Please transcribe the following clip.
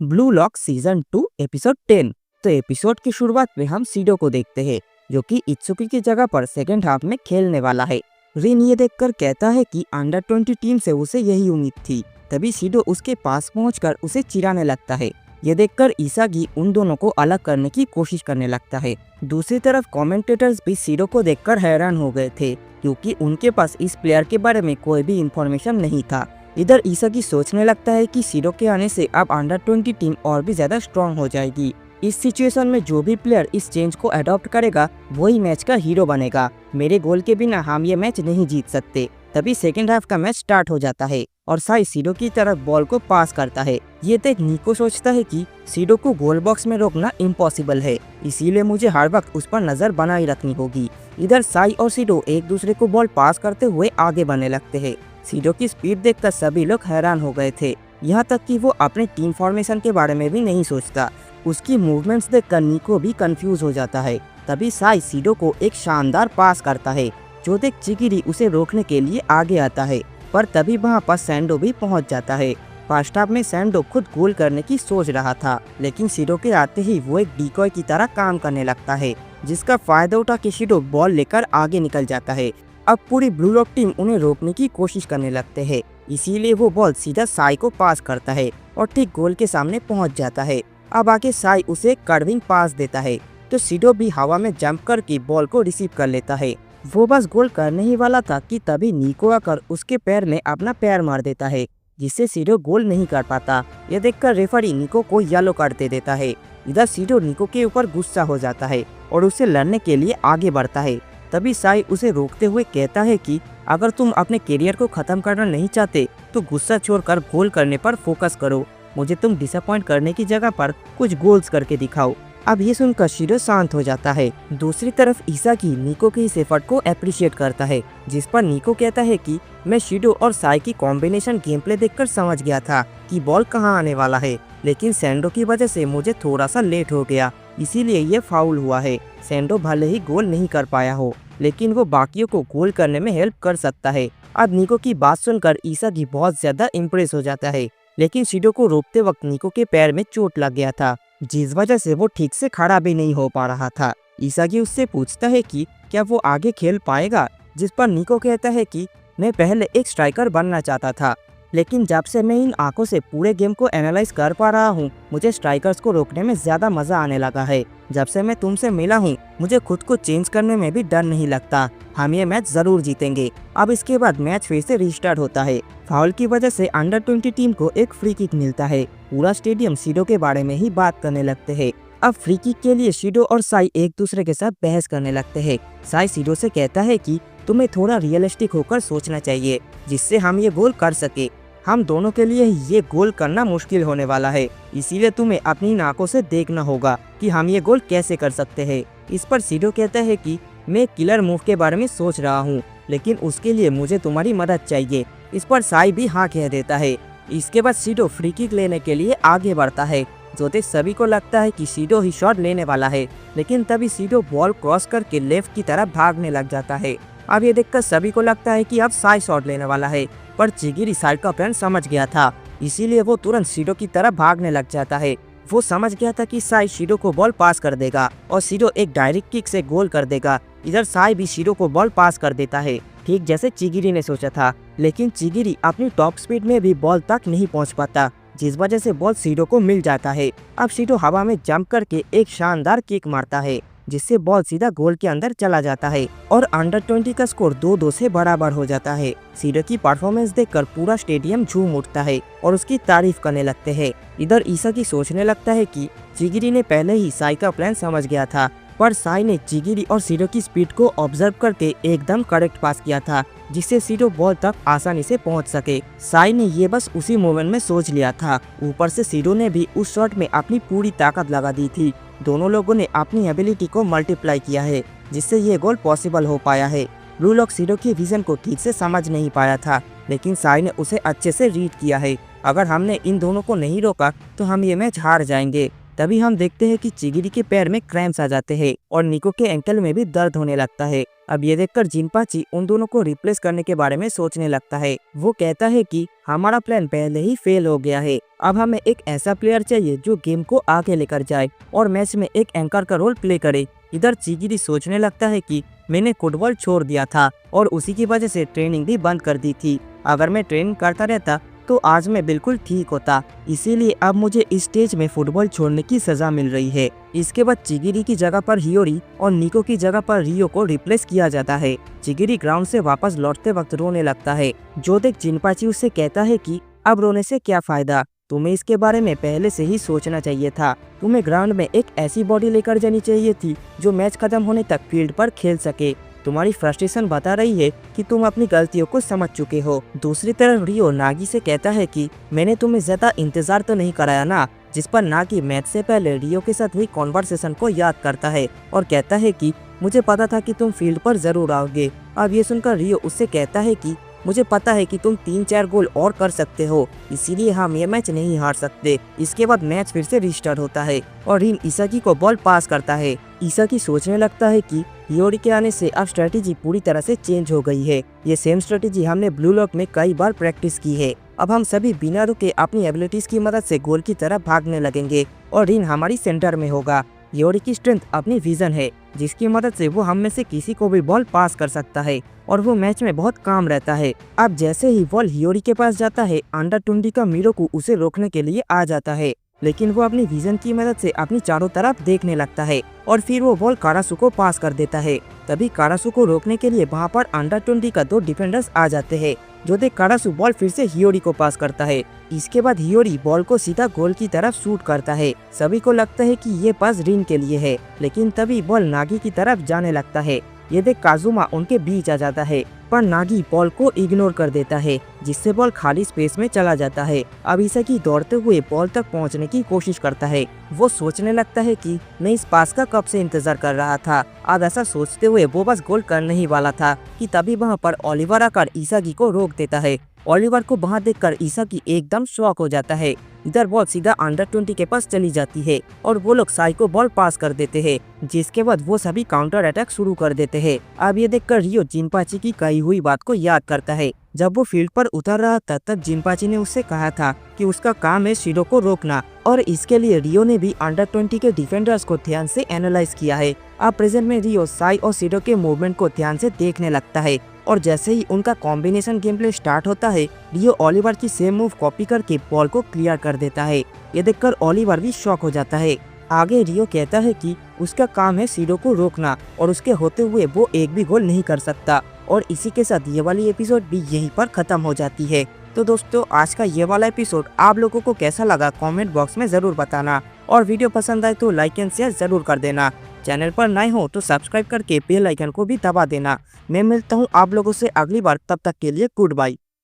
Blue lock season 2 episode 10। तो episode की शुरुआत में हम सीडो को देखते हैं जो कि इत्सुकी की जगह पर सेकेंड हाफ में खेलने वाला है। रिन ये देखकर कहता है कि अंडर 20 टीम से उसे यही उम्मीद थी। तभी सीडो उसके पास पहुंचकर उसे चिढ़ाने लगता है। ये देखकर इसागी उन दोनों को अलग करने की कोशिश करने लगता है। दूसरी तरफ कमेंटेटर्स भी सीडो को देखकर हैरान हो गए थे क्योंकि उनके पास इस प्लेयर के बारे में कोई भी इंफॉर्मेशन नहीं था। इधर इसागी सोचने लगता है कि सीडो के आने से अब अंडर 20 टीम और भी ज्यादा स्ट्रांग हो जाएगी। इस सिचुएशन में जो भी प्लेयर इस चेंज को अडॉप्ट करेगा वही मैच का हीरो बनेगा। मेरे गोल के बिना हम ये मैच नहीं जीत सकते। तभी सेकेंड हाफ का मैच स्टार्ट हो जाता है और साई सीडो की तरफ बॉल को पास करता है। ये देख निको सोचता है कि सीडो को गोल बॉक्स में रोकना इम्पॉसिबल है, इसीलिए मुझे हर वक्त उस पर नजर बनाए रखनी होगी। इधर साई और सीडो एक दूसरे को बॉल पास करते हुए आगे बढ़ने लगते हैं। सीडो की स्पीड देखकर सभी लोग हैरान हो गए थे, यहाँ तक कि वो अपने टीम फॉर्मेशन के बारे में भी नहीं सोचता। उसकी मूवमेंट्स देखकर निको भी कंफ्यूज हो जाता है। तभी साई सीडो को एक शानदार पास करता है जो देख चिगिरी उसे रोकने के लिए आगे आता है, पर तभी वहाँ पर सैंडो भी पहुँच जाता है। फर्स्ट हाफ में सैंडो खुद गोल करने की सोच रहा था, लेकिन सीडो के आते ही वो एक डिकॉय की तरह काम करने लगता है, जिसका फायदा उठा के सीडो बॉल लेकर आगे निकल जाता है। अब पूरी ब्लू लॉक टीम उन्हें रोकने की कोशिश करने लगते हैं, इसीलिए वो बॉल सीधा साई को पास करता है और ठीक गोल के सामने पहुंच जाता है। अब आके साई उसे कर्विंग पास देता है तो सीडो भी हवा में जंप करके बॉल को रिसीव कर लेता है। वो बस गोल करने ही वाला था कि तभी निको आकर उसके पैर में अपना पैर मार देता है, जिससे सीडो गोल नहीं कर पाता। यह देखकर रेफरी निको को येलो कार्ड दे देता है। इधर सीडो निको के ऊपर गुस्सा हो जाता है और उससे लड़ने के लिए आगे बढ़ता है। तभी साई उसे रोकते हुए कहता है कि अगर तुम अपने करियर को खत्म करना नहीं चाहते तो गुस्सा छोड़कर गोल करने पर फोकस करो। मुझे तुम डिसअपॉइंट करने की जगह पर कुछ गोल्स करके दिखाओ। अब ये सुनकर सीडो शांत हो जाता है। दूसरी तरफ इसागी निको के इस एफर्ट को अप्रिशिएट करता है, जिस पर निको कहता है कि मैं सीडो और साई की कॉम्बिनेशन गेम प्ले देखकर समझ गया था कि बॉल कहाँ आने वाला है, लेकिन सैंडो की वजह से मुझे थोड़ा सा लेट हो गया, इसीलिए ये फाउल हुआ है। सैंडो भले ही गोल नहीं कर पाया हो, लेकिन वो बाकियों को गोल करने में हेल्प कर सकता है। अब निको की बात सुनकर इसागी बहुत ज्यादा इम्प्रेस हो जाता है, लेकिन सीडो को रोकते वक्त निको के पैर में चोट लग गया था, जिस वजह से वो ठीक से खड़ा भी नहीं हो पा रहा था। इसागी उससे पूछता है कि क्या वो आगे खेल पाएगा, जिस पर निको कहता है कि मैं पहले एक स्ट्राइकर बनना चाहता था, लेकिन जब से मैं इन आंखों से पूरे गेम को एनालाइज कर पा रहा हूँ मुझे स्ट्राइकर्स को रोकने में ज्यादा मजा आने लगा है। जब से मैं तुमसे मिला हूँ मुझे खुद को चेंज करने में भी डर नहीं लगता। हम ये मैच जरूर जीतेंगे। अब इसके बाद मैच फिर से रिस्टार्ट होता है। फाउल की वजह से अंडर 20 टीम को एक फ्री किक मिलता है। पूरा स्टेडियम सीडो के बारे में ही बात करने लगते हैं। अब फ्री किक के लिए सीडो और साई एक दूसरे के साथ बहस करने लगते हैं। साई सीडो से कहता है कि तुम्हें थोड़ा रियलिस्टिक होकर सोचना चाहिए, जिससे हम ये गोल कर सके। हम दोनों के लिए ये गोल करना मुश्किल होने वाला है, इसीलिए तुम्हें अपनी आंखों से देखना होगा कि हम ये गोल कैसे कर सकते हैं। इस पर सीडो कहता है कि मैं किलर मूव के बारे में सोच रहा हूँ, लेकिन उसके लिए मुझे तुम्हारी मदद चाहिए। इस पर साई भी हाँ कह देता है। इसके बाद सीडो फ्री किक लेने के लिए आगे बढ़ता है, जो देख सभी को लगता है कि सीडो ही शॉट लेने वाला है, लेकिन तभी सीडो बॉल क्रॉस करके लेफ्ट की तरफ भागने लग जाता है। अब ये देखकर सभी को लगता है कि अब साई शॉट लेने वाला है, पर चिगिरी साई का प्लान समझ गया था, इसीलिए वो तुरंत सीडो की तरफ भागने लग जाता है। वो समझ गया था कि साई सीडो को बॉल पास कर देगा और सीडो एक डायरेक्ट किक से गोल कर देगा। इधर साई भी सीडो को बॉल पास कर देता है, ठीक जैसे चिगिरी ने सोचा था, लेकिन चिगिरी अपनी टॉप स्पीड में भी बॉल तक नहीं पहुंच पाता, जिस वजह से बॉल सीडो को मिल जाता है। अब सीडो हवा में जंप करके एक शानदार किक मारता है, जिससे बॉल सीधा गोल के अंदर चला जाता है और अंडर 20 का स्कोर 2-2 से बराबर हो जाता है। सीडो की परफॉर्मेंस देखकर पूरा स्टेडियम झूम उठता है और उसकी तारीफ करने लगते हैं। इधर इसागी सोचने लगता है कि चिगिरी ने पहले ही साई का प्लान समझ गया था, पर साई ने चिगिरी और सीडो की स्पीड को ऑब्जर्व करके एकदम करेक्ट पास किया था, जिससे सीडो बॉल तक आसानी से पहुंच सके। साई ने ये बस उसी मोमेंट में सोच लिया था। ऊपर से सीडो ने भी उस शॉट में अपनी पूरी ताकत लगा दी थी। दोनों लोगों ने अपनी एबिलिटी को मल्टीप्लाई किया है, जिससे ये गोल पॉसिबल हो पाया है। ब्लू लॉक सीडो की विजन को ठीक से समझ नहीं पाया था, लेकिन साई ने उसे अच्छे से रीड किया है। अगर हमने इन दोनों को नहीं रोका तो हम ये मैच हार जाएंगे। तभी हम देखते हैं कि चिगिरी के पैर में क्रैम्प्स आ जाते हैं और निको के एंकल में भी दर्द होने लगता है। अब ये देखकर जिनपाची उन दोनों को रिप्लेस करने के बारे में सोचने लगता है। वो कहता है कि हमारा प्लान पहले ही फेल हो गया है, अब हमें एक ऐसा प्लेयर चाहिए जो गेम को आगे लेकर जाए और मैच में एक एंकर का रोल प्ले करे। इधर चिगिरी सोचने लगता है कि मैंने फुटबॉल छोड़ दिया था और उसी की वजह से ट्रेनिंग भी बंद कर दी थी। अगर मैं ट्रेनिंग करता रहता तो आज मैं बिल्कुल ठीक होता, इसीलिए अब मुझे इस स्टेज में फुटबॉल छोड़ने की सजा मिल रही है। इसके बाद चिगिरी की जगह पर हियोरी और निको की जगह पर रियो को रिप्लेस किया जाता है। चिगिरी ग्राउंड से वापस लौटते वक्त रोने लगता है, जो देख जिनपाची उससे कहता है कि अब रोने से क्या फायदा, तुम्हें इसके बारे में पहले से ही सोचना चाहिए था। तुम्हें ग्राउंड में एक ऐसी बॉडी लेकर जानी चाहिए थी जो मैच खत्म होने तक फील्ड पर खेल सके। तुम्हारी फ्रस्ट्रेशन बता रही है कि तुम अपनी गलतियों को समझ चुके हो। दूसरी तरफ रियो नागी से कहता है कि मैंने तुम्हें ज्यादा इंतजार तो नहीं कराया ना, जिस पर नागी मैच से पहले रियो के साथ हुई कॉन्वर्सेशन को याद करता है और कहता है कि मुझे पता था कि तुम फील्ड पर जरूर आओगे। अब ये सुनकर रियो उससे कहता है कि मुझे पता है कि तुम 3-4 गोल और कर सकते हो, इसीलिए हम ये मैच नहीं हार सकते। इसके बाद मैच फिर से रिस्टार्ट होता है और रिन इसाकी को बॉल पास करता है। इसाकी सोचने लगता है कि हियोरी के आने से अब स्ट्रेटेजी पूरी तरह से चेंज हो गई है। ये सेम स्ट्रेटेजी हमने ब्लू लॉक में कई बार प्रैक्टिस की है। अब हम सभी बिना रुके अपनी एबिलिटीज की मदद से गोल की तरफ भागने लगेंगे और रिन हमारी सेंटर में होगा। हियोरी की स्ट्रेंथ अपनी विजन है, जिसकी मदद से वो हम में से किसी को भी बॉल पास कर सकता है और वो मैच में बहुत काम रहता है। अब जैसे ही बॉल हियोरी के पास जाता है, अंडर 20 का मिरोकू उसे रोकने के लिए आ जाता है, लेकिन वो अपनी विजन की मदद से अपनी चारों तरफ देखने लगता है और फिर वो बॉल कारासु को पास कर देता है। तभी कारासु को रोकने के लिए वहाँ पर अंडर 20 का 2 डिफेंडर्स आ जाते हैं, जो देख कारासु बॉल फिर से हियोरी को पास करता है। इसके बाद हियोरी बॉल को सीधा गोल की तरफ शूट करता है। सभी को लगता है कि ये पास रिन के लिए है, लेकिन तभी बॉल नागी की तरफ जाने लगता है। ये देख काजुमा उनके बीच आ जाता है, पर नागी बॉल को इग्नोर कर देता है, जिससे बॉल खाली स्पेस में चला जाता है। अब इसाकी दौड़ते हुए बॉल तक पहुंचने की कोशिश करता है। वो सोचने लगता है कि मैं इस पास का कब से इंतजार कर रहा था। अब ऐसा सोचते हुए वो बस गोल करने ही वाला था कि तभी वहाँ पर ओलिवर आकर इसाकी को रोक देता है। ओलिवर को वहाँ देखकर इसाकी एकदम शॉक हो जाता है। इधर बॉल सीधा अंडर 20 के पास चली जाती है और वो लोग साई को बॉल पास कर देते हैं, जिसके बाद वो सभी काउंटर अटैक शुरू कर देते हैं। अब ये देखकर रियो जिनपाची की कही हुई बात को याद करता है। जब वो फील्ड पर उतर रहा था तब जिनपाची ने उससे कहा था कि उसका काम है शिरो को रोकना, और इसके लिए रियो ने भी अंडर 20 के डिफेंडर्स को ध्यान से एनालाइज किया है। अब प्रेजेंट में रियो साई और शिरो के मूवमेंट को ध्यान से देखने लगता है और जैसे ही उनका कॉम्बिनेशन गेम प्ले स्टार्ट होता है, रियो ओलिवर की सेम मूव कॉपी करके बॉल को क्लियर कर देता है। ये देखकर ओलिवर भी शॉक हो जाता है। आगे रियो कहता है कि उसका काम है शिरो को रोकना और उसके होते हुए वो एक भी गोल नहीं कर सकता। और इसी के साथ ये वाली एपिसोड भी यहीं पर खत्म हो जाती है। तो दोस्तों, आज का ये वाला एपिसोड आप लोगों को कैसा लगा कमेंट बॉक्स में जरूर बताना, और वीडियो पसंद आए तो लाइक एंड शेयर जरूर कर देना। चैनल पर नए हो तो सब्सक्राइब करके बेल आइकन को भी दबा देना। मैं मिलता हूँ आप लोगों से अगली बार, तब तक के लिए गुड बाय।